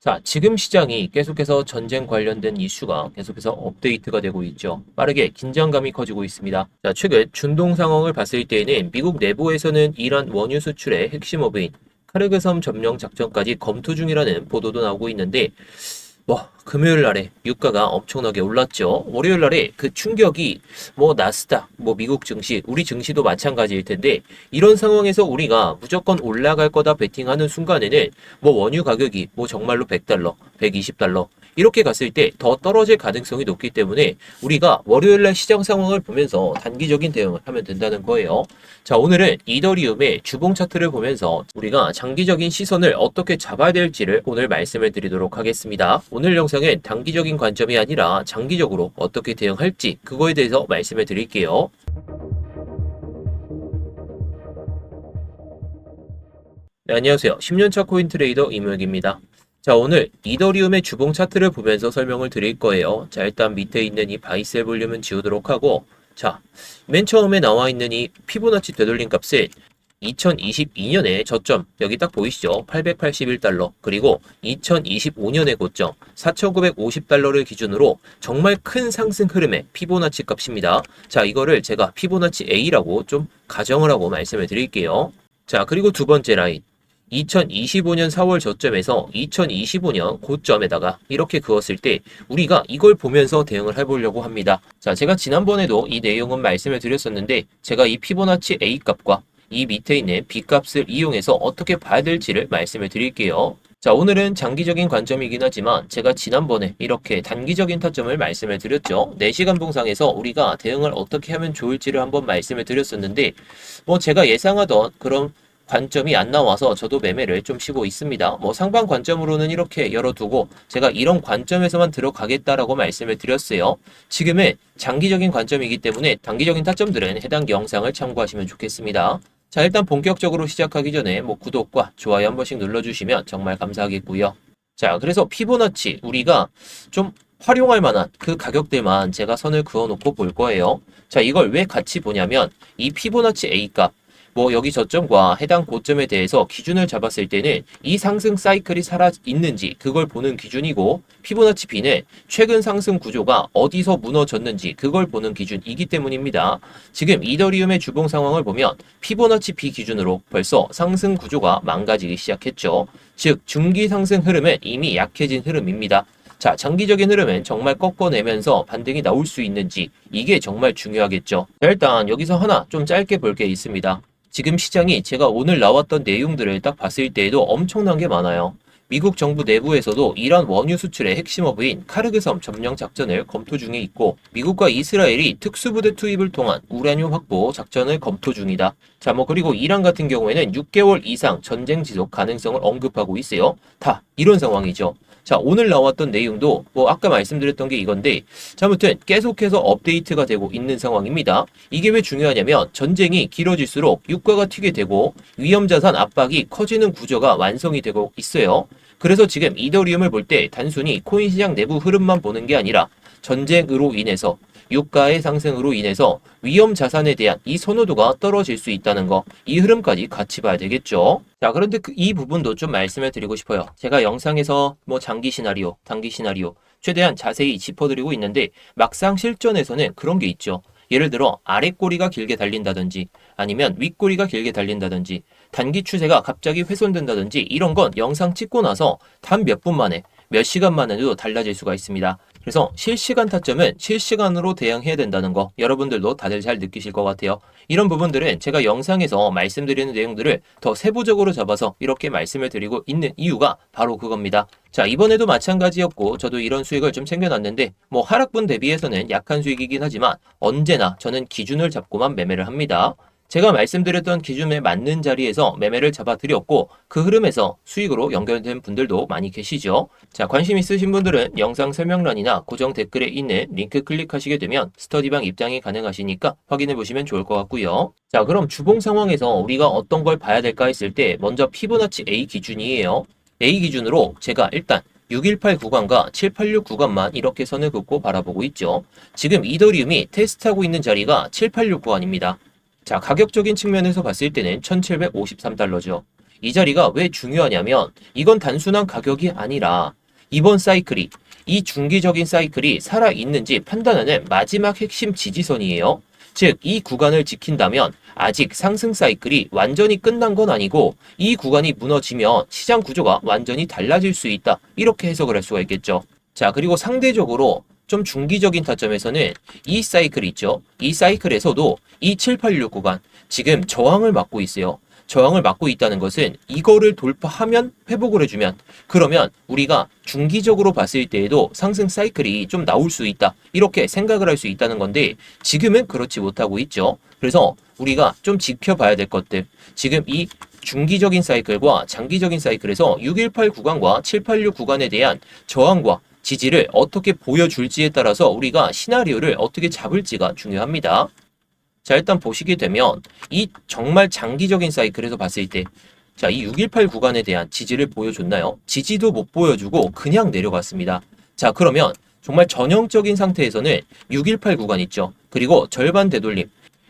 자, 지금 시장이 계속해서 전쟁 관련된 이슈가 계속해서 업데이트가 되고 있죠. 빠르게 긴장감이 커지고 있습니다. 자, 최근 중동 상황을 봤을 때에는 미국 내부에서는 이란 원유 수출의 핵심 허브인 카르그섬 점령 작전까지 검토 중이라는 보도도 나오고 있는데 금요일 날에 유가가 엄청나게 올랐죠. 월요일 날에 그 충격이 나스닥, 미국 증시, 우리 증시도 마찬가지일 텐데 이런 상황에서 우리가 무조건 올라갈 거다 베팅하는 순간에는 원유 가격이 정말로 100달러, 120달러 이렇게 갔을 때 더 떨어질 가능성이 높기 때문에 우리가 월요일 날 시장 상황을 보면서 단기적인 대응을 하면 된다는 거예요. 자, 오늘은 이더리움의 주봉 차트를 보면서 우리가 장기적인 시선을 어떻게 잡아야 될지를 오늘 말씀을 드리도록 하겠습니다. 오늘 영상은 단기적인 관점이 아니라 장기적으로 어떻게 대응할지 그거에 대해서 말씀을 드릴게요. 네, 안녕하세요. 10년차 코인 트레이더 이무혁입니다. 자, 오늘 이더리움의 주봉 차트를 보면서 설명을 드릴 거예요. 자, 일단 밑에 있는 이 바이셀 볼륨은 지우도록 하고, 자, 맨 처음에 나와 있는 이 피보나치 되돌림 값은 2022년의 저점, 여기 딱 보이시죠? 881달러, 그리고 2025년의 고점, 4,950달러를 기준으로 정말 큰 상승 흐름의 피보나치 값입니다. 자, 이거를 제가 피보나치 A라고 좀 가정을 하고 말씀을 드릴게요. 자, 그리고 두 번째 라인. 2025년 4월 저점에서 2025년 고점에다가 이렇게 그었을 때 우리가 이걸 보면서 대응을 해보려고 합니다. 자, 제가 지난번에도 이 내용은 말씀을 드렸었는데 제가 이 피보나치 A 값과 이 밑에 있는 B 값을 이용해서 어떻게 봐야 될지를 말씀을 드릴게요. 자, 오늘은 장기적인 관점이긴 하지만 제가 지난번에 이렇게 단기적인 타점을 말씀을 드렸죠. 4시간 봉상에서 우리가 대응을 어떻게 하면 좋을지를 한번 말씀을 드렸었는데 제가 예상하던 그런 관점이 안 나와서 저도 매매를 좀 쉬고 있습니다. 상방 관점으로는 이렇게 열어두고 제가 이런 관점에서만 들어가겠다라고 말씀을 드렸어요. 지금은 장기적인 관점이기 때문에 단기적인 타점들은 해당 영상을 참고하시면 좋겠습니다. 자, 일단 본격적으로 시작하기 전에 구독과 좋아요 한 번씩 눌러주시면 정말 감사하겠고요. 자, 그래서 피보나치 우리가 좀 활용할 만한 그 가격대만 제가 선을 그어놓고 볼 거예요. 자, 이걸 왜 같이 보냐면 이 피보나치 A값 여기 저점과 해당 고점에 대해서 기준을 잡았을 때는 이 상승 사이클이 살아있는지 그걸 보는 기준이고 피보나치 B는 최근 상승 구조가 어디서 무너졌는지 그걸 보는 기준이기 때문입니다. 지금 이더리움의 주봉 상황을 보면 피보나치 B 기준으로 벌써 상승 구조가 망가지기 시작했죠. 즉 중기 상승 흐름은 이미 약해진 흐름입니다. 자, 장기적인 흐름은 정말 꺾어내면서 반등이 나올 수 있는지 이게 정말 중요하겠죠. 자, 일단 여기서 하나 좀 짧게 볼 게 있습니다. 지금 시장이 제가 오늘 나왔던 내용들을 딱 봤을 때에도 엄청난 게 많아요. 미국 정부 내부에서도 이란 원유 수출의 핵심 허브인 카르그섬 점령 작전을 검토 중에 있고 미국과 이스라엘이 특수부대 투입을 통한 우라늄 확보 작전을 검토 중이다. 자, 그리고 이란 같은 경우에는 6개월 이상 전쟁 지속 가능성을 언급하고 있어요. 다 이런 상황이죠. 자, 오늘 나왔던 내용도 아까 말씀드렸던 게 이건데 자, 아무튼 계속해서 업데이트가 되고 있는 상황입니다. 이게 왜 중요하냐면 전쟁이 길어질수록 유가가 튀게 되고 위험자산 압박이 커지는 구조가 완성이 되고 있어요. 그래서 지금 이더리움을 볼 때 단순히 코인 시장 내부 흐름만 보는 게 아니라 전쟁으로 인해서 유가의 상승으로 인해서 위험 자산에 대한 이 선호도가 떨어질 수 있다는 거, 이 흐름까지 같이 봐야 되겠죠. 자, 그런데 이 부분도 좀 말씀을 드리고 싶어요. 제가 영상에서 장기 시나리오, 단기 시나리오 최대한 자세히 짚어드리고 있는데 막상 실전에서는 그런 게 있죠. 예를 들어 아래 꼬리가 길게 달린다든지 아니면 윗꼬리가 길게 달린다든지 단기 추세가 갑자기 훼손된다든지 이런 건 영상 찍고 나서 단 몇 분 만에 몇 시간 만에도 달라질 수가 있습니다. 그래서 실시간 타점은 실시간으로 대응해야 된다는 거 여러분들도 다들 잘 느끼실 것 같아요. 이런 부분들은 제가 영상에서 말씀드리는 내용들을 더 세부적으로 잡아서 이렇게 말씀을 드리고 있는 이유가 바로 그겁니다. 자, 이번에도 마찬가지였고 저도 이런 수익을 좀 챙겨놨는데 하락분 대비해서는 약한 수익이긴 하지만 언제나 저는 기준을 잡고만 매매를 합니다. 제가 말씀드렸던 기준에 맞는 자리에서 매매를 잡아드렸고 그 흐름에서 수익으로 연결된 분들도 많이 계시죠. 자, 관심 있으신 분들은 영상 설명란이나 고정 댓글에 있는 링크 클릭하시게 되면 스터디방 입장이 가능하시니까 확인해 보시면 좋을 것 같고요. 자, 그럼 주봉 상황에서 우리가 어떤 걸 봐야 될까 했을 때 먼저 피보나치 A 기준이에요. A 기준으로 제가 일단 618 구간과 786 구간만 이렇게 선을 긋고 바라보고 있죠. 지금 이더리움이 테스트하고 있는 자리가 786 구간입니다. 자, 가격적인 측면에서 봤을 때는 1753달러죠. 이 자리가 왜 중요하냐면 이건 단순한 가격이 아니라 이번 사이클이 이 중기적인 사이클이 살아있는지 판단하는 마지막 핵심 지지선이에요. 즉, 이 구간을 지킨다면 아직 상승 사이클이 완전히 끝난 건 아니고 이 구간이 무너지면 시장 구조가 완전히 달라질 수 있다. 이렇게 해석을 할 수가 있겠죠. 자, 그리고 상대적으로 좀 중기적인 타점에서는 이 사이클 있죠. 이 사이클에서도 이 786 구간 지금 저항을 맞고 있어요. 저항을 맞고 있다는 것은 이거를 돌파하면 회복을 해주면 그러면 우리가 중기적으로 봤을 때에도 상승 사이클이 좀 나올 수 있다. 이렇게 생각을 할 수 있다는 건데 지금은 그렇지 못하고 있죠. 그래서 우리가 좀 지켜봐야 될 것들. 지금 이 중기적인 사이클과 장기적인 사이클에서 618 구간과 786 구간에 대한 저항과 지지를 어떻게 보여줄지에 따라서 우리가 시나리오를 어떻게 잡을지가 중요합니다. 자, 일단 보시게 되면 이 정말 장기적인 사이클에서 봤을 때 자, 이 618 구간에 대한 지지를 보여줬나요? 지지도 못 보여주고 그냥 내려갔습니다. 자, 그러면 정말 전형적인 상태에서는 618 구간 있죠. 그리고 절반 되돌림.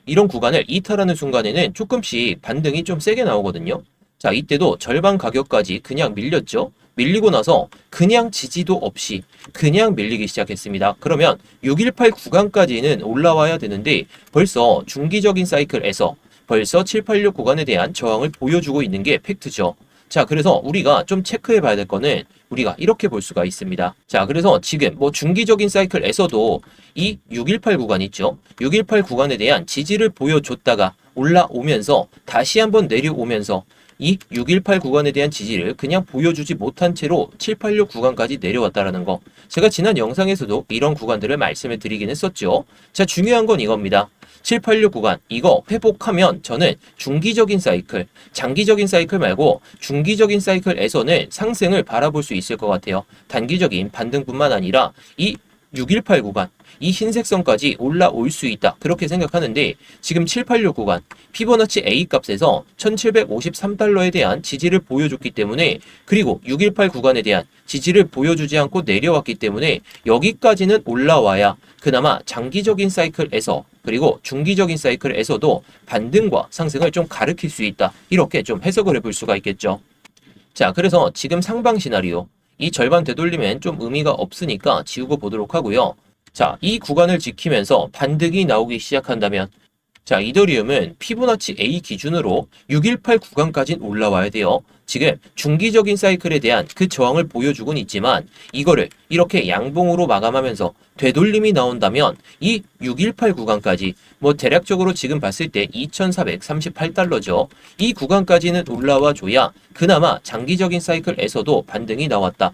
이런 구간을 이탈하는 순간에는 조금씩 반등이 좀 세게 나오거든요. 자, 이때도 절반 가격까지 그냥 밀렸죠. 밀리고 나서 그냥 지지도 없이 그냥 밀리기 시작했습니다. 그러면 618 구간까지는 올라와야 되는데 벌써 중기적인 사이클에서 벌써 786 구간에 대한 저항을 보여주고 있는 게 팩트죠. 자, 그래서 우리가 좀 체크해 봐야 될 거는 우리가 이렇게 볼 수가 있습니다. 자, 그래서 지금 뭐 중기적인 사이클에서도 이 618 구간 있죠. 618 구간에 대한 지지를 보여줬다가 올라오면서 다시 한번 내려오면서 이 618 구간에 대한 지지를 그냥 보여주지 못한 채로 786 구간까지 내려왔다라는 거. 제가 지난 영상에서도 이런 구간들을 말씀을 드리긴 했었죠. 자, 중요한 건 이겁니다. 786 구간 이거 회복하면 저는 중기적인 사이클, 장기적인 사이클 말고 중기적인 사이클에서는 상승을 바라볼 수 있을 것 같아요. 단기적인 반등뿐만 아니라 이 618 구간 이 흰색 선까지 올라올 수 있다. 그렇게 생각하는데 지금 786 구간 피보나치 A 값에서 1753달러에 대한 지지를 보여줬기 때문에 그리고 618 구간에 대한 지지를 보여주지 않고 내려왔기 때문에 여기까지는 올라와야 그나마 장기적인 사이클에서 그리고 중기적인 사이클에서도 반등과 상승을 좀 가리킬 수 있다. 이렇게 좀 해석을 해볼 수가 있겠죠. 자, 그래서 지금 상방 시나리오 이 절반 되돌리면 좀 의미가 없으니까 지우고 보도록 하고요. 자, 이 구간을 지키면서 반등이 나오기 시작한다면 자, 이더리움은 피보나치 A 기준으로 618 구간까지는 올라와야 돼요. 지금 중기적인 사이클에 대한 그 저항을 보여주곤 있지만 이거를 이렇게 양봉으로 마감하면서 되돌림이 나온다면 이 618 구간까지 뭐 대략적으로 지금 봤을 때 2,438달러죠. 이 구간까지는 올라와 줘야 그나마 장기적인 사이클에서도 반등이 나왔다.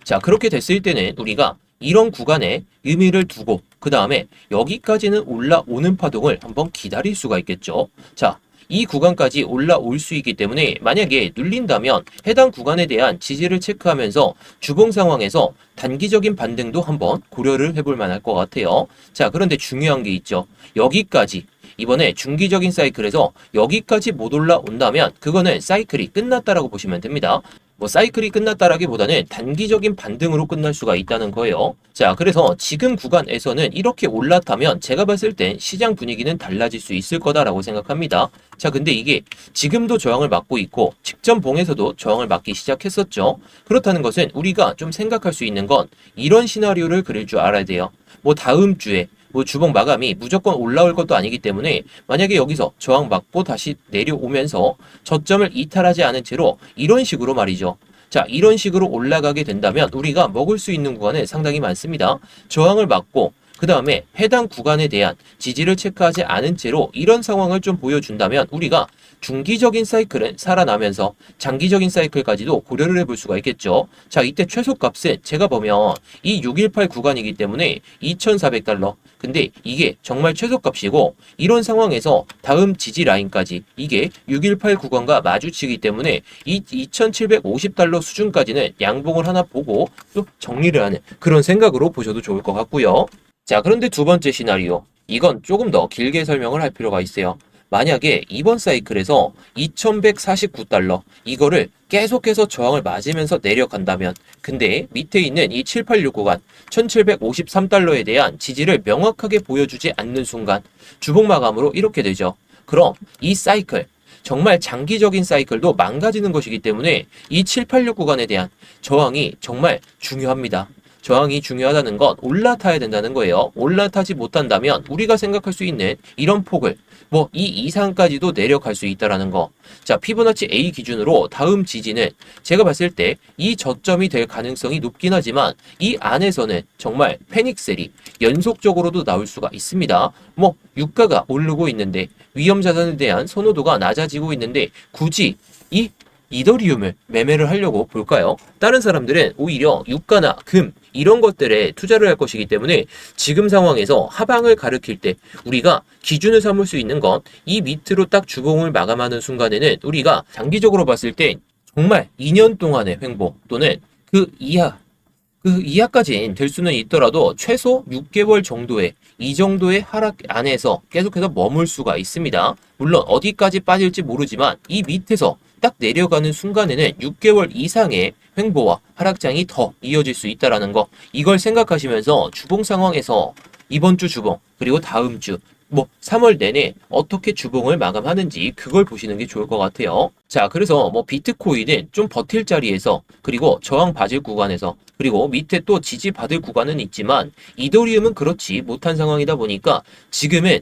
자, 그렇게 됐을 때는 우리가 이런 구간에 의미를 두고 그 다음에 여기까지는 올라오는 파동을 한번 기다릴 수가 있겠죠. 자, 이 구간까지 올라올 수 있기 때문에 만약에 눌린다면 해당 구간에 대한 지지를 체크하면서 주봉 상황에서 단기적인 반등도 한번 고려를 해볼 만할 것 같아요. 자, 그런데 중요한 게 있죠. 여기까지 이번에 중기적인 사이클에서 여기까지 못 올라온다면 그거는 사이클이 끝났다라고 보시면 됩니다. 뭐 사이클이 끝났다라기보다는 단기적인 반등으로 끝날 수가 있다는 거예요. 자, 그래서 지금 구간에서는 이렇게 올랐다면 제가 봤을 땐 시장 분위기는 달라질 수 있을 거다라고 생각합니다. 자, 근데 이게 지금도 저항을 맞고 있고 직전 봉에서도 저항을 맞기 시작했었죠. 그렇다는 것은 우리가 좀 생각할 수 있는 건 이런 시나리오를 그릴 줄 알아야 돼요. 뭐 다음 주에 뭐 주봉 마감이 무조건 올라올 것도 아니기 때문에 만약에 여기서 저항 맞고 다시 내려오면서 저점을 이탈하지 않은 채로 이런 식으로 말이죠. 자, 이런 식으로 올라가게 된다면 우리가 먹을 수 있는 구간은 상당히 많습니다. 저항을 맞고 그 다음에 해당 구간에 대한 지지를 체크하지 않은 채로 이런 상황을 좀 보여준다면 우리가 중기적인 사이클은 살아나면서 장기적인 사이클까지도 고려를 해볼 수가 있겠죠. 자, 이때 최소값은 제가 보면 이 618 구간이기 때문에 2,400달러. 근데 이게 정말 최소값이고 이런 상황에서 다음 지지 라인까지 이게 618 구간과 마주치기 때문에 이 2,750달러 수준까지는 양봉을 하나 보고 또 정리를 하는 그런 생각으로 보셔도 좋을 것 같고요. 자, 그런데 두 번째 시나리오. 이건 조금 더 길게 설명을 할 필요가 있어요. 만약에 이번 사이클에서 2,149달러 이거를 계속해서 저항을 맞으면서 내려간다면 근데 밑에 있는 이 786 구간 1,753달러에 대한 지지를 명확하게 보여주지 않는 순간 주봉 마감으로 이렇게 되죠. 그럼 이 사이클 정말 장기적인 사이클도 망가지는 것이기 때문에 이 786 구간에 대한 저항이 정말 중요합니다. 저항이 중요하다는 건 올라타야 된다는 거예요. 올라타지 못한다면 우리가 생각할 수 있는 이런 폭을 뭐 이 이상까지도 내려갈 수 있다라는 거. 자, 피보나치 A 기준으로 다음 지지는 제가 봤을 때 이 저점이 될 가능성이 높긴 하지만 이 안에서는 정말 패닉셀이 연속적으로도 나올 수가 있습니다. 뭐 유가가 오르고 있는데 위험 자산에 대한 선호도가 낮아지고 있는데 굳이 이 이더리움을 매매를 하려고 볼까요? 다른 사람들은 오히려 유가나 금 이런 것들에 투자를 할 것이기 때문에 지금 상황에서 하방을 가리킬 때 우리가 기준을 삼을 수 있는 건 이 밑으로 딱 주봉을 마감하는 순간에는 우리가 장기적으로 봤을 때 정말 2년 동안의 횡보 또는 그 이하까지는 될 수는 있더라도 최소 6개월 정도의 이 정도의 하락 안에서 계속해서 머물 수가 있습니다. 물론 어디까지 빠질지 모르지만 이 밑에서 딱 내려가는 순간에는 6개월 이상의 횡보와 하락장이 더 이어질 수 있다는 거. 이걸 생각하시면서 주봉 상황에서 이번 주 주봉 그리고 다음 주 뭐 3월 내내 어떻게 주봉을 마감하는지 그걸 보시는 게 좋을 것 같아요. 자, 그래서 뭐 비트코인은 좀 버틸 자리에서 그리고 저항 받을 구간에서 그리고 밑에 또 지지 받을 구간은 있지만 이더리움은 그렇지 못한 상황이다 보니까 지금은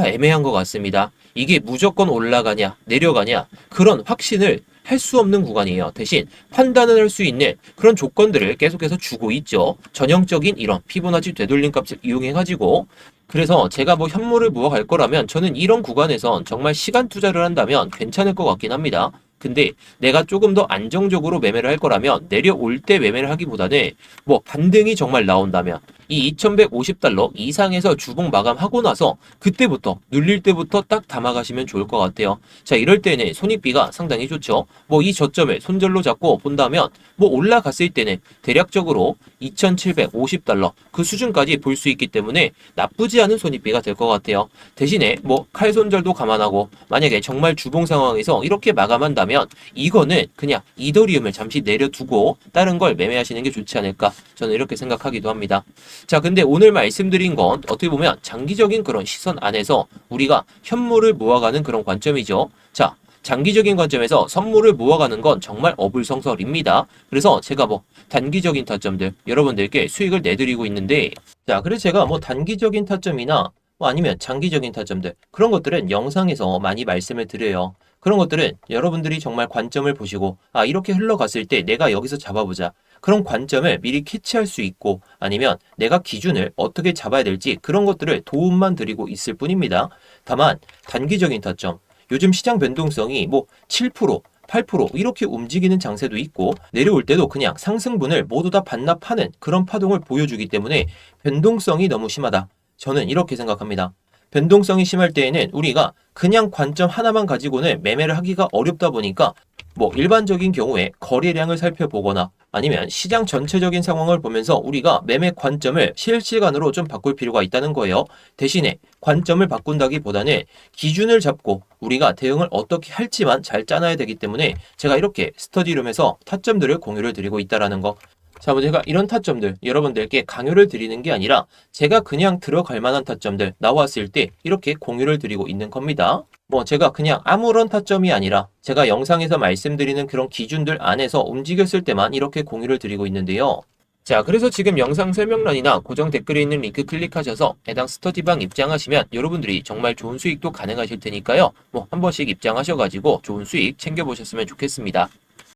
애매한 것 같습니다. 이게 무조건 올라가냐 내려가냐 그런 확신을 할 수 없는 구간이에요. 대신 판단을 할 수 있는 그런 조건들을 계속해서 주고 있죠. 전형적인 이런 피보나치 되돌림 값을 이용해가지고 그래서 제가 뭐 현물을 모아갈 거라면 저는 이런 구간에선 정말 시간 투자를 한다면 괜찮을 것 같긴 합니다. 근데 내가 조금 더 안정적으로 매매를 할 거라면 내려올 때 매매를 하기보다는 뭐 반등이 정말 나온다면 이 2150달러 이상에서 주봉 마감하고 나서 그때부터 눌릴 때부터 딱 담아가시면 좋을 것 같아요. 자, 이럴 때는 손익비가 상당히 좋죠. 뭐 이 저점을 손절로 잡고 본다면 뭐 올라갔을 때는 대략적으로 2750달러 그 수준까지 볼 수 있기 때문에 나쁘지 않은 손익비가 될 것 같아요. 대신에 뭐 칼 손절도 감안하고 만약에 정말 주봉 상황에서 이렇게 마감한다면 이거는 그냥 이더리움을 잠시 내려두고 다른 걸 매매하시는 게 좋지 않을까 저는 이렇게 생각하기도 합니다. 자, 근데 오늘 말씀드린 건 어떻게 보면 장기적인 그런 시선 안에서 우리가 현물을 모아가는 그런 관점이죠. 자, 장기적인 관점에서 선물을 모아가는 건 정말 어불성설입니다. 그래서 제가 뭐 단기적인 타점들 여러분들께 수익을 내드리고 있는데 자, 그래서 제가 뭐 단기적인 타점이나 뭐 아니면 장기적인 타점들 그런 것들은 영상에서 많이 말씀을 드려요. 그런 것들은 여러분들이 정말 관점을 보시고 이렇게 흘러갔을 때 내가 여기서 잡아보자. 그런 관점을 미리 캐치할 수 있고 아니면 내가 기준을 어떻게 잡아야 될지 그런 것들을 도움만 드리고 있을 뿐입니다. 다만 단기적인 타점 요즘 시장 변동성이 뭐 7%, 8% 이렇게 움직이는 장세도 있고 내려올 때도 그냥 상승분을 모두 다 반납하는 그런 파동을 보여주기 때문에 변동성이 너무 심하다. 저는 이렇게 생각합니다. 변동성이 심할 때에는 우리가 그냥 관점 하나만 가지고는 매매를 하기가 어렵다 보니까 뭐 일반적인 경우에 거래량을 살펴보거나 아니면 시장 전체적인 상황을 보면서 우리가 매매 관점을 실시간으로 좀 바꿀 필요가 있다는 거예요. 대신에 관점을 바꾼다기보다는 기준을 잡고 우리가 대응을 어떻게 할지만 잘 짜놔야 되기 때문에 제가 이렇게 스터디룸에서 타점들을 공유를 드리고 있다는 거. 자, 뭐 제가 이런 타점들 여러분들께 강요를 드리는 게 아니라 제가 그냥 들어갈 만한 타점들 나왔을 때 이렇게 공유를 드리고 있는 겁니다. 뭐 제가 그냥 아무런 타점이 아니라 제가 영상에서 말씀드리는 그런 기준들 안에서 움직였을 때만 이렇게 공유를 드리고 있는데요. 자, 그래서 지금 영상 설명란이나 고정 댓글에 있는 링크 클릭하셔서 해당 스터디방 입장하시면 여러분들이 정말 좋은 수익도 가능하실 테니까요. 뭐 한 번씩 입장하셔가지고 좋은 수익 챙겨보셨으면 좋겠습니다.